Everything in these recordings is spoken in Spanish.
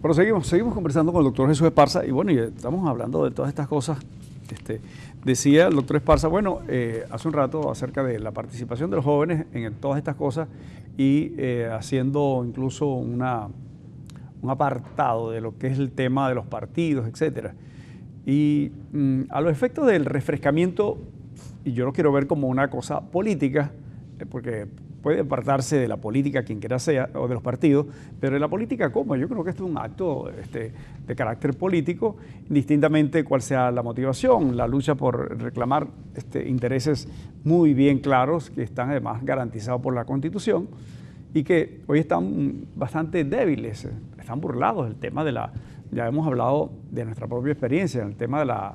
Bueno, seguimos conversando con el doctor Jesús Esparza y bueno, y estamos hablando de todas estas cosas. Decía el doctor Esparza, bueno, hace un rato acerca de la participación de los jóvenes en todas estas cosas y haciendo incluso un apartado de lo que es el tema de los partidos, etcétera. Y a los efectos del refrescamiento, y yo lo quiero ver como una cosa política, porque puede apartarse de la política quien quiera sea, o de los partidos, pero de la política, ¿cómo? Yo creo que esto es un acto de carácter político, indistintamente cuál sea la motivación, la lucha por reclamar intereses muy bien claros, que están además garantizados por la Constitución, y que hoy están bastante débiles, están burlados del tema de ya hemos hablado de nuestra propia experiencia, en el tema de la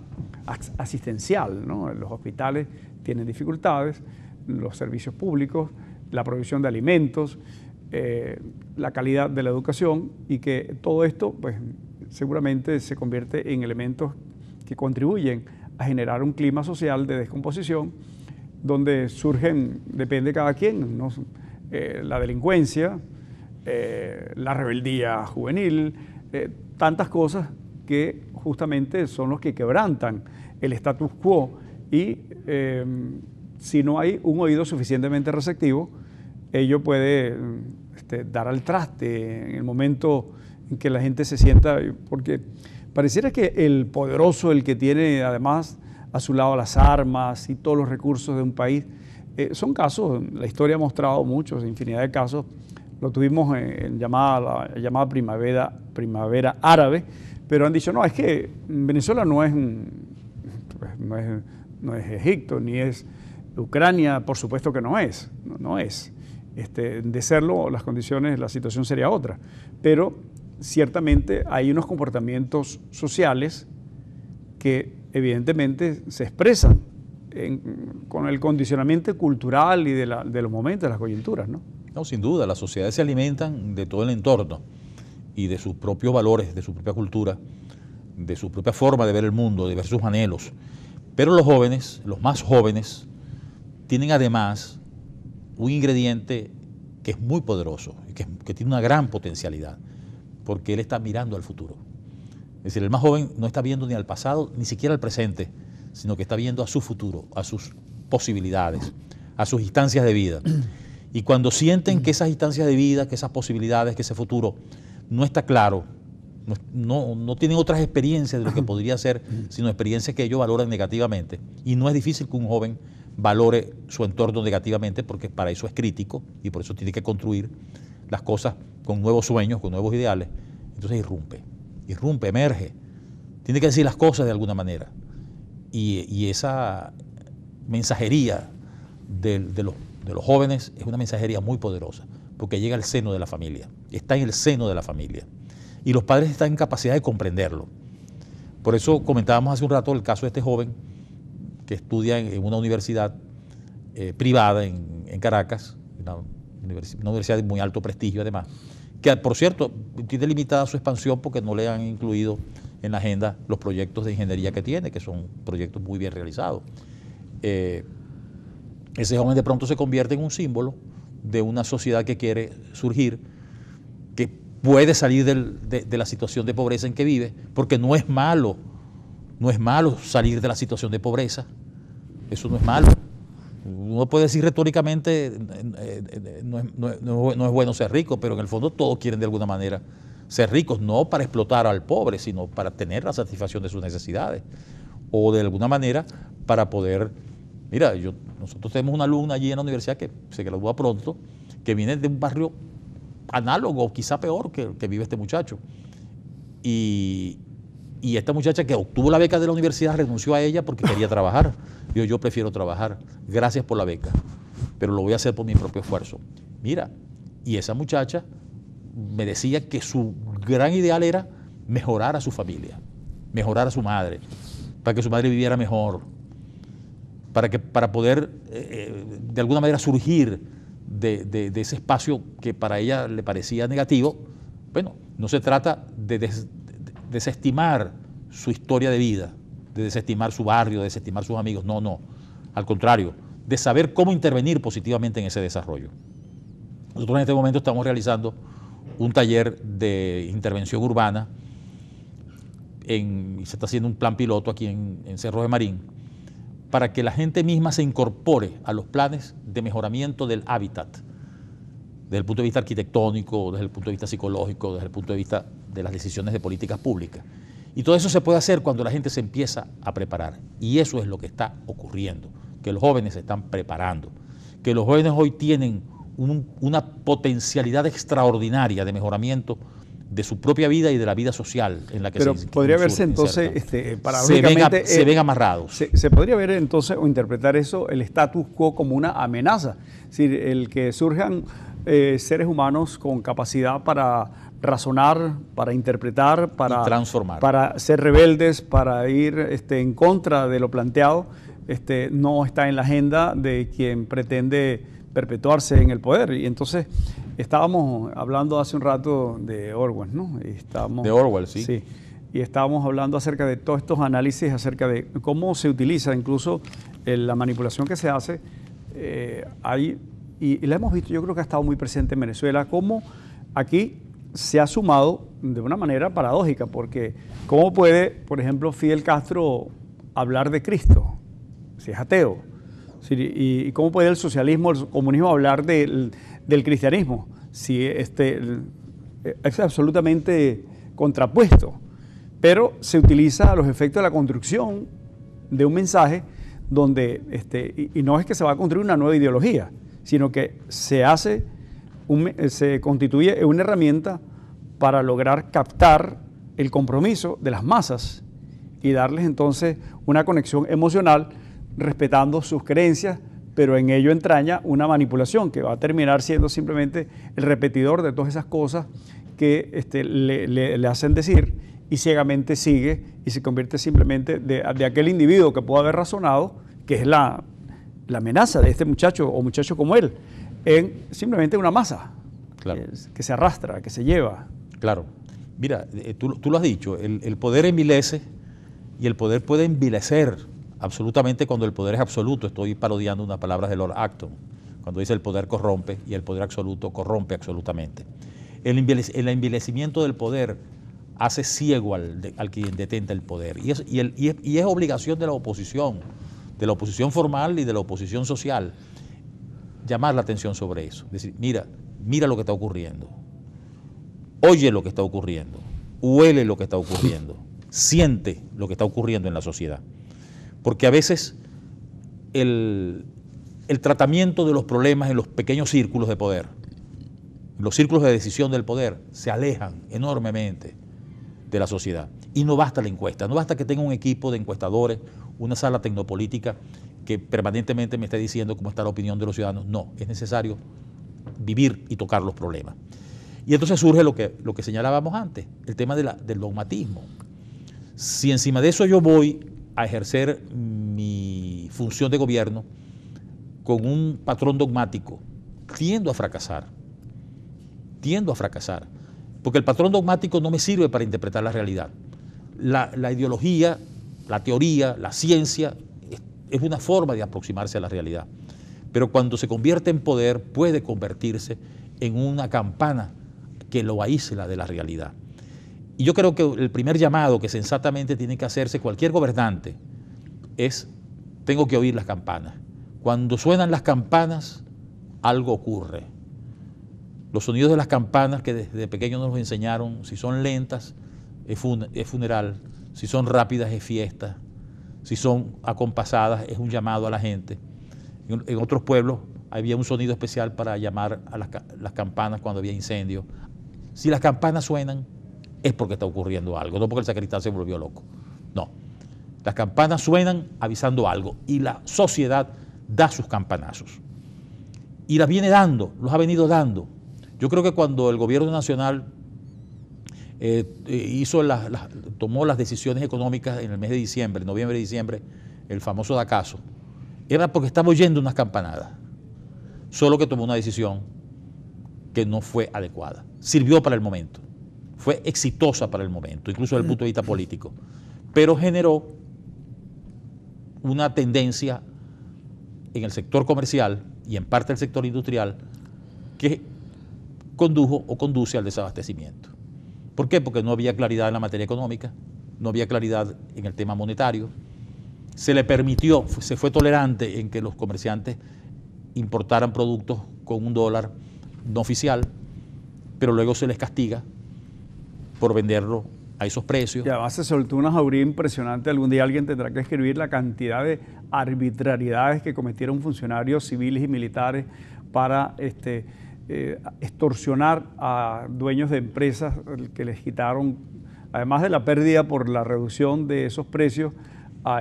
asistencial, ¿no? Los hospitales tienen dificultades, los servicios públicos, la provisión de alimentos, la calidad de la educación, y que todo esto pues, seguramente se convierte en elementos que contribuyen a generar un clima social de descomposición donde surgen, depende de cada quien, ¿no? La delincuencia, la rebeldía juvenil, tantas cosas que justamente son los que quebrantan el status quo y si no hay un oído suficientemente receptivo, ello puede dar al traste en el momento en que la gente se sienta, porque pareciera que el poderoso, el que tiene además a su lado las armas y todos los recursos de un país, son casos, la historia ha mostrado muchos, infinidad de casos, lo tuvimos en la llamada primavera árabe, pero han dicho, no, es que Venezuela no es Egipto, ni es Ucrania, por supuesto que no es. De serlo, las condiciones, la situación sería otra. Pero ciertamente hay unos comportamientos sociales que evidentemente se expresan con el condicionamiento cultural y de los momentos, de las coyunturas, ¿no? No, sin duda, las sociedades se alimentan de todo el entorno y de sus propios valores, de su propia cultura, de su propia forma de ver el mundo, de ver sus anhelos. Pero los jóvenes, los más jóvenes, tienen además un ingrediente que es muy poderoso, que tiene una gran potencialidad, porque él está mirando al futuro. Es decir, el más joven no está viendo ni al pasado, ni siquiera al presente, sino que está viendo a su futuro, a sus posibilidades, a sus instancias de vida. Y cuando sienten que esas instancias de vida, que esas posibilidades, que ese futuro no está claro, no tienen otras experiencias de lo que podría ser, sino experiencias que ellos valoran negativamente. Y no es difícil que un joven valore su entorno negativamente, porque para eso es crítico y por eso tiene que construir las cosas con nuevos sueños, con nuevos ideales. Entonces irrumpe, emerge, tiene que decir las cosas de alguna manera. Y esa mensajería de los jóvenes es una mensajería muy poderosa, porque llega al seno de la familia, está en el seno de la familia. Y los padres están en capacidad de comprenderlo. Por eso comentábamos hace un rato el caso de este joven que estudia en una universidad privada en Caracas, una universidad de muy alto prestigio además, que por cierto tiene limitada su expansión porque no le han incluido en la agenda los proyectos de ingeniería que tiene, que son proyectos muy bien realizados. Ese joven de pronto se convierte en un símbolo de una sociedad que quiere surgir, que puede salir de la situación de pobreza en que vive, porque no es malo salir de la situación de pobreza, eso no es malo. Uno puede decir retóricamente, no es bueno ser rico, pero en el fondo todos quieren de alguna manera ser ricos, no para explotar al pobre, sino para tener la satisfacción de sus necesidades, o de alguna manera para poder... Mira, nosotros tenemos una alumna allí en la universidad que se gradúa pronto, que viene de un barrio análogo, quizá peor que vive este muchacho. Y esta muchacha que obtuvo la beca de la universidad renunció a ella porque quería trabajar. Yo prefiero trabajar, gracias por la beca, pero lo voy a hacer por mi propio esfuerzo. Mira, y esa muchacha me decía que su gran ideal era mejorar a su familia, mejorar a su madre, para que su madre viviera mejor, para poder de alguna manera surgir de ese espacio que para ella le parecía negativo. Bueno, no se trata de desestimar su historia de vida, de desestimar su barrio, de desestimar sus amigos, no, al contrario, de saber cómo intervenir positivamente en ese desarrollo. Nosotros en este momento estamos realizando un taller de intervención urbana y se está haciendo un plan piloto aquí en Cerro de Marín para que la gente misma se incorpore a los planes de mejoramiento del hábitat, desde el punto de vista arquitectónico, desde el punto de vista psicológico, desde el punto de vista de las decisiones de políticas públicas. Y todo eso se puede hacer cuando la gente se empieza a preparar. Y eso es lo que está ocurriendo, que los jóvenes se están preparando, que los jóvenes hoy tienen una potencialidad extraordinaria de mejoramiento de su propia vida y de la vida social en la que Pero podría verse entonces, paradójicamente, se ven amarrados. Se podría ver entonces o interpretar eso, el status quo, como una amenaza. Es decir, el que surjan seres humanos con capacidad para razonar, para interpretar, para transformar, para ser rebeldes, para ir en contra de lo planteado, no está en la agenda de quien pretende perpetuarse en el poder. Y entonces estábamos hablando hace un rato de Orwell, ¿no? De Orwell, sí. Sí. Y estábamos hablando acerca de todos estos análisis, acerca de cómo se utiliza incluso la manipulación que se hace. Y la hemos visto, yo creo que ha estado muy presente en Venezuela, cómo aquí se ha sumado de una manera paradójica, porque ¿cómo puede, por ejemplo, Fidel Castro hablar de Cristo si es ateo? ¿Y cómo puede el socialismo, el comunismo hablar del cristianismo si es absolutamente contrapuesto? Pero se utiliza a los efectos de la construcción de un mensaje donde, y no es que se va a construir una nueva ideología, sino que se constituye una herramienta para lograr captar el compromiso de las masas y darles entonces una conexión emocional respetando sus creencias, pero en ello entraña una manipulación que va a terminar siendo simplemente el repetidor de todas esas cosas que le hacen decir, y ciegamente sigue y se convierte simplemente de aquel individuo que pudo haber razonado, que es la amenaza de este muchacho o muchacho como él, en simplemente una masa, claro, que se arrastra, que se lleva. Claro. Mira, tú lo has dicho, el poder envilece y el poder puede envilecer absolutamente cuando el poder es absoluto. Estoy parodiando unas palabras de Lord Acton, cuando dice el poder corrompe y el poder absoluto corrompe absolutamente. El envilecimiento del poder hace ciego al quien detenta el poder y es obligación de la oposición formal y de la oposición social, llamar la atención sobre eso. Decir, mira lo que está ocurriendo, oye lo que está ocurriendo, huele lo que está ocurriendo, siente lo que está ocurriendo en la sociedad. Porque a veces el tratamiento de los problemas en los pequeños círculos de poder, los círculos de decisión del poder, se alejan enormemente de la sociedad. Y no basta la encuesta, no basta que tenga un equipo de encuestadores, una sala tecnopolítica que permanentemente me esté diciendo cómo está la opinión de los ciudadanos. No, es necesario vivir y tocar los problemas. Y entonces surge lo que señalábamos antes, el tema del dogmatismo. Si encima de eso yo voy a ejercer mi función de gobierno con un patrón dogmático, tiendo a fracasar, porque el patrón dogmático no me sirve para interpretar la realidad. La ideología, la teoría, la ciencia es una forma de aproximarse a la realidad, pero cuando se convierte en poder puede convertirse en una campana que lo aísla de la realidad. Y yo creo que el primer llamado que sensatamente tiene que hacerse cualquier gobernante es: tengo que oír las campanas. Cuando suenan las campanas, algo ocurre. Los sonidos de las campanas que desde pequeños nos enseñaron, si son lentas, es funeral, si son rápidas, es fiesta, si son acompasadas, es un llamado a la gente. En otros pueblos había un sonido especial para llamar a las campanas cuando había incendio. Si las campanas suenan, es porque está ocurriendo algo, no porque el sacristán se volvió loco. No, las campanas suenan avisando algo y la sociedad da sus campanazos. Y las viene dando, los ha venido dando. Yo creo que cuando el gobierno nacional tomó las decisiones económicas en el mes de diciembre, noviembre y diciembre, el famoso DACASO, era porque estaba oyendo unas campanadas, solo que tomó una decisión que no fue adecuada. Sirvió para el momento, fue exitosa para el momento, incluso desde el punto de vista político, pero generó una tendencia en el sector comercial y en parte del sector industrial que condujo o conduce al desabastecimiento. ¿Por qué? Porque no había claridad en la materia económica, no había claridad en el tema monetario, se le permitió, se fue tolerante en que los comerciantes importaran productos con $1 no oficial, pero luego se les castiga por venderlo a esos precios. Y además se soltó una jauría impresionante. Algún día alguien tendrá que escribir la cantidad de arbitrariedades que cometieron funcionarios civiles y militares para extorsionar a dueños de empresas que les quitaron, además de la pérdida por la reducción de esos precios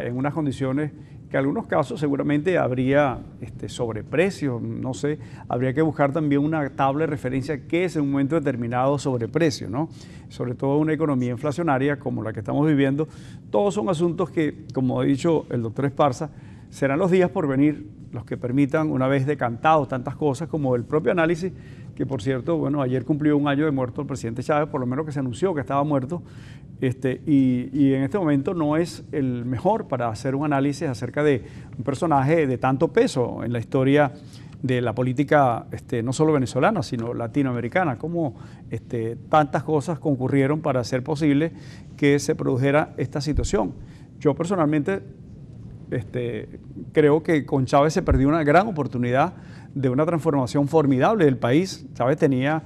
en unas condiciones que en algunos casos seguramente habría sobreprecios, no sé, habría que buscar también una tabla de referencia que es en un momento determinado sobreprecio, ¿no? Sobre todo en una economía inflacionaria como la que estamos viviendo. Todos son asuntos que, como ha dicho el doctor Esparza, serán los días por venir los que permitan, una vez decantados tantas cosas como el propio análisis, que por cierto, bueno, ayer cumplió 1 año de muerto el presidente Chávez, por lo menos que se anunció que estaba muerto, y en este momento no es el mejor para hacer un análisis acerca de un personaje de tanto peso en la historia de la política no solo venezolana, sino latinoamericana, como tantas cosas concurrieron para hacer posible que se produjera esta situación. Yo personalmente creo que con Chávez se perdió una gran oportunidad de una transformación formidable del país. Chávez tenía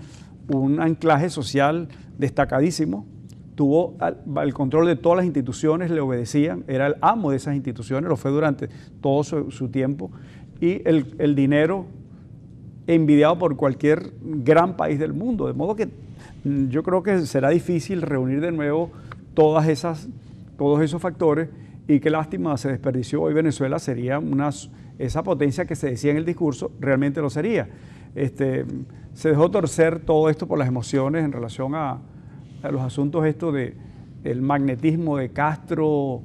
un anclaje social destacadísimo, tuvo el control de todas las instituciones, le obedecían, era el amo de esas instituciones, lo fue durante todo su tiempo, y el dinero envidiado por cualquier gran país del mundo, de modo que yo creo que será difícil reunir de nuevo todos esos factores, y qué lástima se desperdició. Hoy Venezuela sería esa potencia que se decía en el discurso, realmente lo sería. Se dejó torcer todo esto por las emociones en relación a los asuntos del magnetismo de Castro,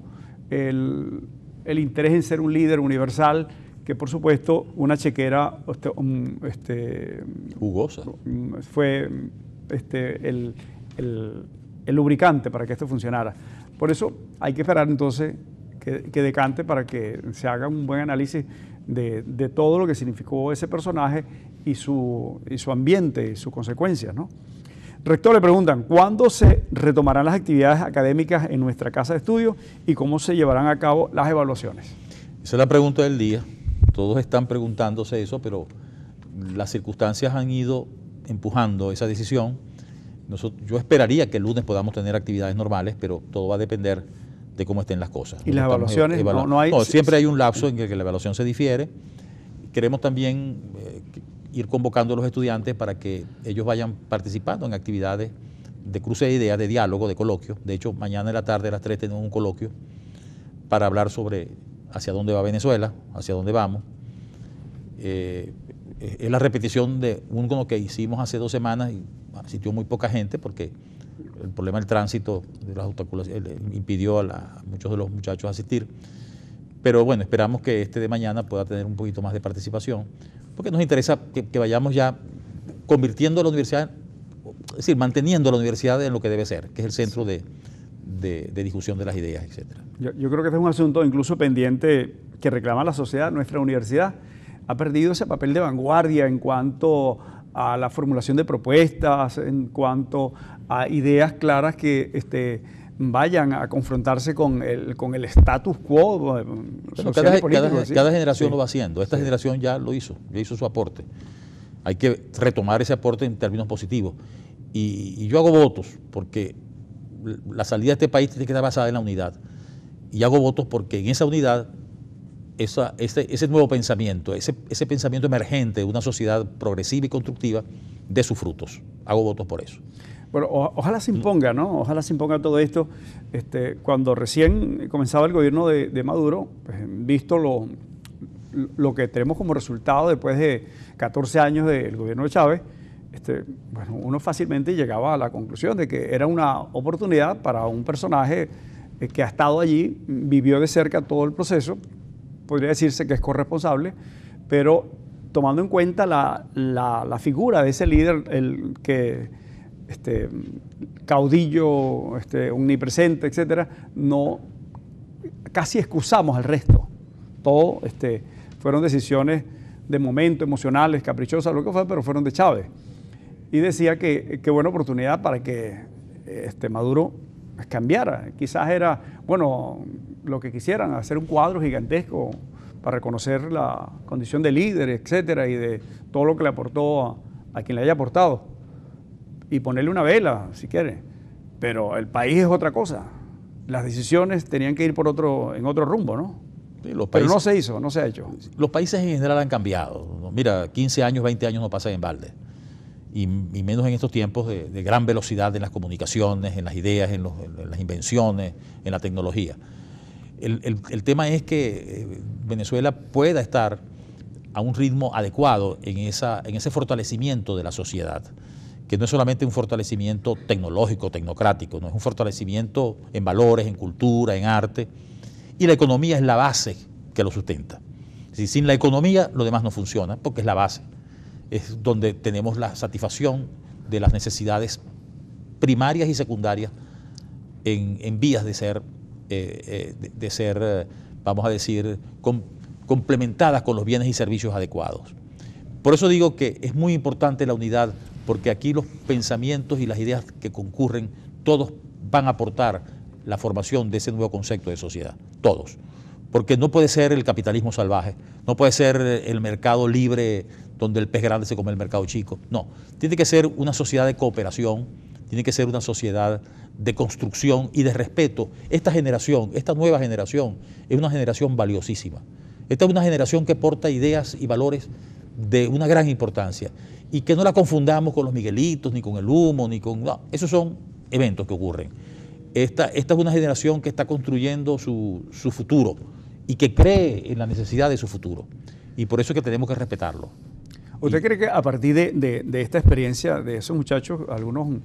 el interés en ser un líder universal, que por supuesto una chequera jugosa fue el lubricante para que esto funcionara. Por eso hay que esperar entonces que decante para que se haga un buen análisis de todo lo que significó ese personaje y su ambiente y sus consecuencias, ¿no? Rector, le preguntan, ¿cuándo se retomarán las actividades académicas en nuestra casa de estudio y cómo se llevarán a cabo las evaluaciones? Esa es la pregunta del día. Todos están preguntándose eso, pero las circunstancias han ido empujando esa decisión. Yo esperaría que el lunes podamos tener actividades normales, pero todo va a depender de cómo estén las cosas. ¿Y las evaluaciones? No, siempre hay un lapso en el que la evaluación se difiere. Queremos también ir convocando a los estudiantes para que ellos vayan participando en actividades de cruce de ideas, de diálogo, de coloquio. De hecho, mañana en la tarde a las 3 tenemos un coloquio para hablar sobre hacia dónde va Venezuela, hacia dónde vamos. Es la repetición de uno que hicimos hace 2 semanas y asistió muy poca gente porque el problema del tránsito de las autoculaciones impidió a muchos de los muchachos asistir. Pero bueno, esperamos que de mañana pueda tener un poquito más de participación, porque nos interesa que vayamos ya convirtiendo a la universidad, es decir, manteniendo a la universidad en lo que debe ser, que es el centro de discusión de las ideas, etc. Yo creo que este es un asunto incluso pendiente que reclama la sociedad. Nuestra universidad ha perdido ese papel de vanguardia en cuanto a la formulación de propuestas, en cuanto a ideas claras que vayan a confrontarse con el status quo. Cada generación lo va haciendo. Esta generación ya hizo su aporte. Hay que retomar ese aporte en términos positivos. Y yo hago votos porque la salida de este país tiene que estar basada en la unidad. Y hago votos porque en esa unidad, ese nuevo pensamiento, ese pensamiento emergente de una sociedad progresiva y constructiva, dé sus frutos. Hago votos por eso. Bueno, ojalá se imponga, ¿no? Ojalá se imponga todo esto. Cuando recién comenzaba el gobierno de Maduro, pues, visto lo que tenemos como resultado después de 14 años del gobierno de Chávez, bueno, uno fácilmente llegaba a la conclusión de que era una oportunidad para un personaje que ha estado allí, vivió de cerca todo el proceso, podría decirse que es corresponsable, pero tomando en cuenta la figura de ese líder, caudillo, omnipresente, etcétera, no casi excusamos al resto. Todo fueron decisiones de momento, emocionales, caprichosas, lo que fue, pero fueron de Chávez. y decía que qué buena oportunidad para que Maduro cambiara. Quizás era, bueno, lo que quisieran, hacer un cuadro gigantesco para reconocer la condición de líder, etcétera, y de todo lo que le aportó a quien le haya aportado, y ponerle una vela, si quiere. Pero el país es otra cosa. Las decisiones tenían que ir en otro rumbo, ¿no? Sí, pero no se hizo, no se ha hecho. Los países en general han cambiado. Mira, 15 años, 20 años no pasan en balde. Y menos en estos tiempos de gran velocidad en las comunicaciones, en las ideas, en las invenciones, en la tecnología. El tema es que Venezuela pueda estar a un ritmo adecuado en ese fortalecimiento de la sociedad, que no es solamente un fortalecimiento tecnológico, tecnocrático, no es un fortalecimiento en valores, en cultura, en arte, y la economía es la base que lo sustenta. Si sin la economía lo demás no funciona, porque es la base, es donde tenemos la satisfacción de las necesidades primarias y secundarias en vías de ser, vamos a decir, complementadas con los bienes y servicios adecuados. Por eso digo que es muy importante la unidad, porque aquí los pensamientos y las ideas que concurren, todos van a aportar la formación de ese nuevo concepto de sociedad, todos. Porque no puede ser el capitalismo salvaje, no puede ser el mercado libre donde el pez grande se come el mercado chico, no. Tiene que ser una sociedad de cooperación, tiene que ser una sociedad de construcción y de respeto. Esta nueva generación, es una generación valiosísima. Esta es una generación que porta ideas y valores de una gran importancia y que no la confundamos con los Miguelitos, ni con el humo, ni con... No, esos son eventos que ocurren. Esta es una generación que está construyendo su futuro y que cree en la necesidad de su futuro. Y por eso es que tenemos que respetarlo. ¿Usted cree que a partir de esta experiencia de esos muchachos, algunos,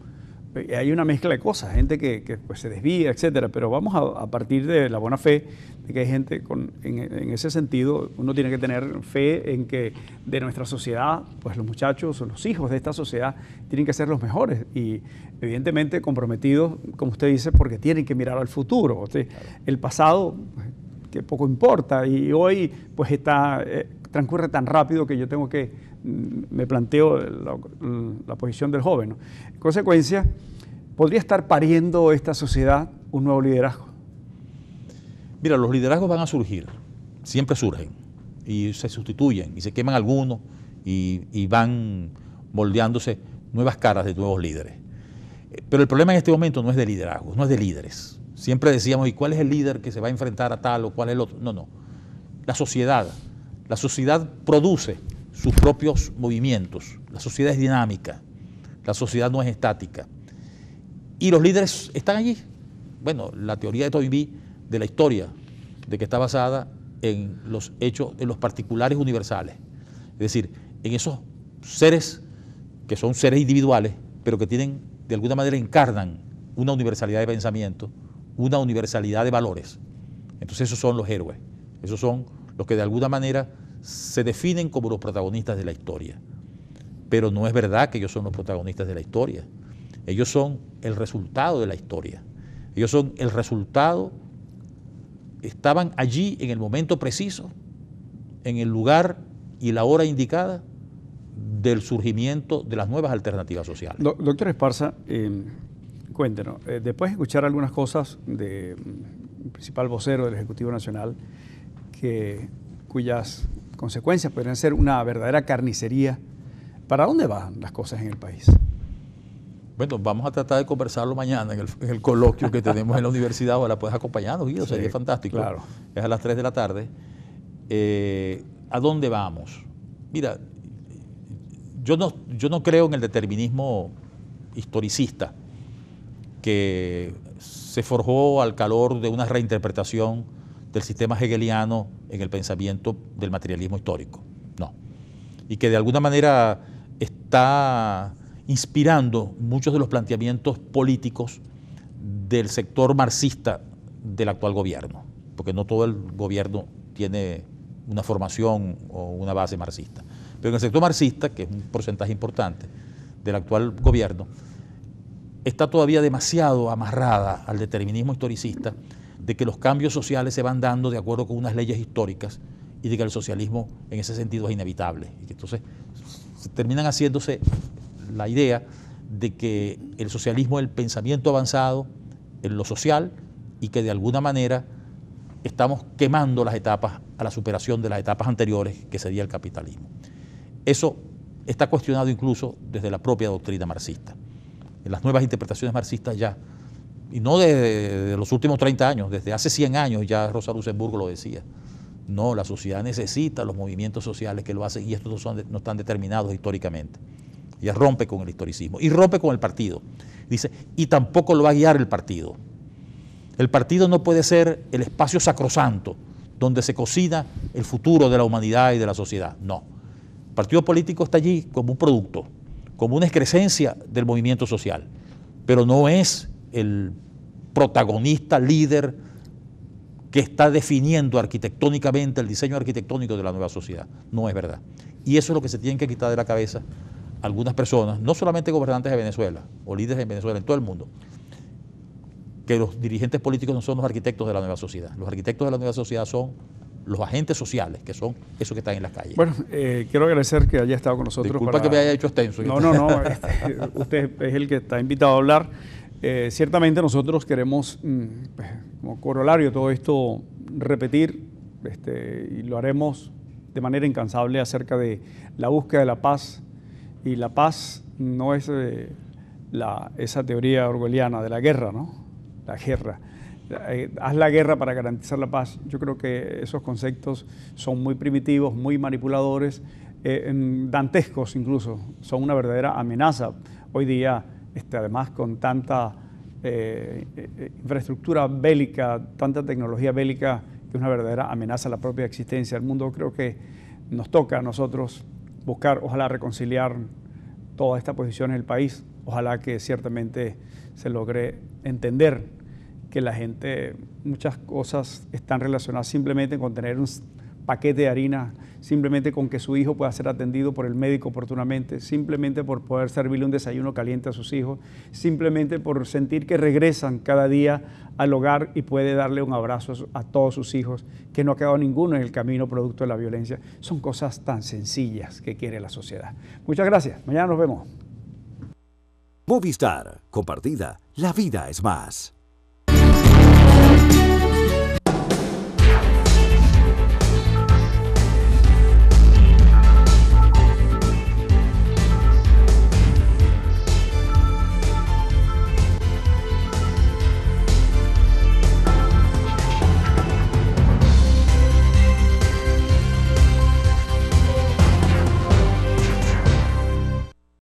hay una mezcla de cosas, gente que pues se desvía, etcétera, pero vamos a partir de la buena fe, de que hay gente en ese sentido, uno tiene que tener fe en que de nuestra sociedad, pues los muchachos o los hijos de esta sociedad tienen que ser los mejores y evidentemente comprometidos, como usted dice, porque tienen que mirar al futuro. Claro. El pasado, que poco importa, y hoy pues transcurre tan rápido que yo tengo me planteo la posición del joven, ¿no? En consecuencia, ¿podría estar pariendo esta sociedad un nuevo liderazgo? Mira, los liderazgos van a surgir, siempre surgen, y se sustituyen, y se queman algunos, y van moldeándose nuevas caras de nuevos líderes. Pero el problema en este momento no es de liderazgo, no es de líderes. Siempre decíamos, ¿y cuál es el líder que se va a enfrentar a tal o cuál es el otro? No. La sociedad produce sus propios movimientos, la sociedad es dinámica, la sociedad no es estática. Y los líderes están allí. Bueno, la teoría de Toynbee de la historia, de que está basada en los hechos, en los particulares universales. Es decir, en esos seres que son seres individuales, pero que de alguna manera encarnan una universalidad de pensamiento, una universalidad de valores. Entonces esos son los héroes, esos son los que de alguna manera se definen como los protagonistas de la historia. Pero no es verdad que ellos son los protagonistas de la historia. Ellos son el resultado de la historia. Ellos son el resultado, estaban allí en el momento preciso, en el lugar y la hora indicada del surgimiento de las nuevas alternativas sociales. Doctor Esparza, cuéntenos, después de escuchar algunas cosas del principal vocero del Ejecutivo Nacional, cuyas consecuencias podrían ser una verdadera carnicería, ¿para dónde van las cosas en el país? Bueno, vamos a tratar de conversarlo mañana en el coloquio que tenemos en la universidad. Ojalá puedes acompañarnos, Guido, sería fantástico. Claro. Es a las 3 de la tarde. ¿A dónde vamos? Mira, yo no creo en el determinismo historicista que se forjó al calor de una reinterpretación del sistema hegeliano en el pensamiento del materialismo histórico. No. Y que de alguna manera está inspirando muchos de los planteamientos políticos del sector marxista del actual gobierno, porque no todo el gobierno tiene una formación o una base marxista. Pero en el sector marxista, que es un porcentaje importante del actual gobierno, está todavía demasiado amarrada al determinismo historicista de que los cambios sociales se van dando de acuerdo con unas leyes históricas y de que el socialismo en ese sentido es inevitable. Y que entonces terminan haciéndose la idea de que el socialismo es el pensamiento avanzado en lo social y que de alguna manera estamos quemando las etapas a la superación de las etapas anteriores, que sería el capitalismo. Eso está cuestionado incluso desde la propia doctrina marxista. En las nuevas interpretaciones marxistas ya, y no de los últimos 30 años, desde hace 100 años ya Rosa Luxemburgo lo decía. No, la sociedad necesita los movimientos sociales que lo hacen y estos no están determinados históricamente. Ella rompe con el historicismo y rompe con el partido. Dice, y tampoco lo va a guiar el partido. El partido no puede ser el espacio sacrosanto donde se cocina el futuro de la humanidad y de la sociedad. No. El partido político está allí como un producto, como una excrescencia del movimiento social, pero no es el protagonista, líder que está definiendo arquitectónicamente el diseño arquitectónico de la nueva sociedad. No es verdad. Y eso es lo que se tienen que quitar de la cabeza algunas personas, no solamente gobernantes de Venezuela o líderes en Venezuela, en todo el mundo, que los dirigentes políticos no son los arquitectos de la nueva sociedad. Los arquitectos de la nueva sociedad son los agentes sociales, que son esos que están en las calles. Bueno, quiero agradecer que haya estado con nosotros. Disculpa que me haya hecho extenso. No, usted es el que está invitado a hablar. Ciertamente nosotros queremos, pues, como corolario de todo esto, repetir, y lo haremos de manera incansable, acerca de la búsqueda de la paz. Y la paz no es esa teoría orwelliana de la guerra, ¿no? La guerra. Haz la guerra para garantizar la paz. Yo creo que esos conceptos son muy primitivos, muy manipuladores, dantescos incluso. Son una verdadera amenaza. Hoy día, además con tanta infraestructura bélica, tanta tecnología bélica, que es una verdadera amenaza a la propia existencia del mundo, creo que nos toca a nosotros buscar, ojalá reconciliar toda esta posición en el país. Ojalá que ciertamente se logre entender que la gente, muchas cosas están relacionadas simplemente con tener un paquete de harina, simplemente con que su hijo pueda ser atendido por el médico oportunamente, simplemente por poder servirle un desayuno caliente a sus hijos, simplemente por sentir que regresan cada día al hogar y puede darle un abrazo a todos sus hijos, que no ha quedado ninguno en el camino producto de la violencia. Son cosas tan sencillas que quiere la sociedad. Muchas gracias. Mañana nos vemos. Movistar. Compartida. La vida es más.